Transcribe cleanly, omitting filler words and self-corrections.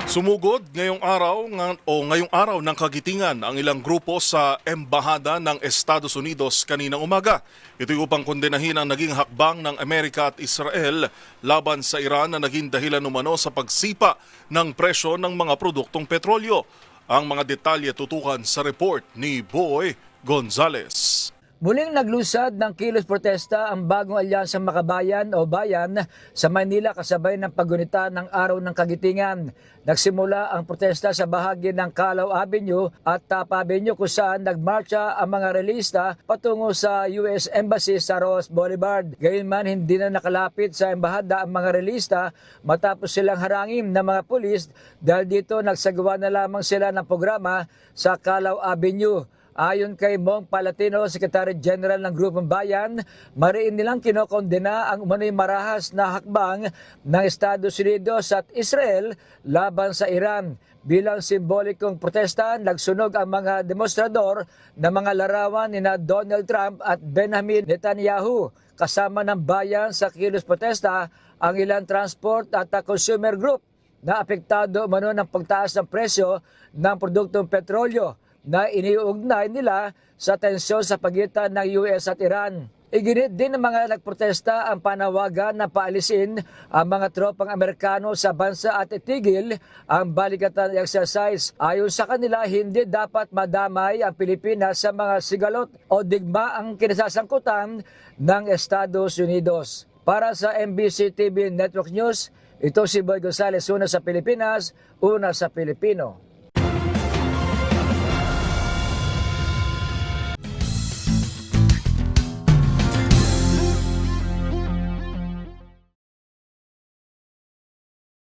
Sumugod ngayong araw ng kagitingan ang ilang grupo sa embahada ng Estados Unidos kaninang umaga. Ito'y upang kondenahin ang naging hakbang ng Amerika at Israel laban sa Iran na naging dahilan umano sa pagsipa ng presyo ng mga produktong petrolyo. Ang mga detalye tutukan sa report ni Boy Gonzales. Muling naglusad ng kilos protesta ang bagong alyansang Makabayan o Bayan sa Maynila kasabay ng paggunita ng Araw ng Kagitingan. Nagsimula ang protesta sa bahagi ng Calao Avenue at Tapa Avenue kung saan nagmarcha ang mga relista patungo sa US Embassy sa Ross Boulevard. Gayunman hindi na nakalapit sa embahada ang mga relista matapos silang harangin ng mga pulis dahil dito nagsagawa na lamang sila ng programa sa Calao Avenue. Ayon kay Mong Palatino, Secretary General ng Grupong Bayan, mariin nilang kinokondena ang umano'y marahas na hakbang ng Estados Unidos at Israel laban sa Iran. Bilang simbolikong protesta, nagsunog ang mga demonstrador na mga larawan ni Donald Trump at Benjamin Netanyahu. Kasama ng bayan sa kilos protesta ang ilang transport at consumer group na apektado umano ng pagtaas ng presyo ng produktong petrolyo na iniuugnay nila sa tensyon sa pagitan ng US at Iran. Iginit din ng mga nagprotesta ang panawagan na paalisin ang mga tropang Amerikano sa bansa at itigil ang balikatan exercise. Ayon sa kanila, hindi dapat madamay ang Pilipinas sa mga sigalot o digma ang kinasasangkutan ng Estados Unidos. Para sa MBC TV Network News, ito si Boy Gonzales, una sa Pilipinas, una sa Pilipino.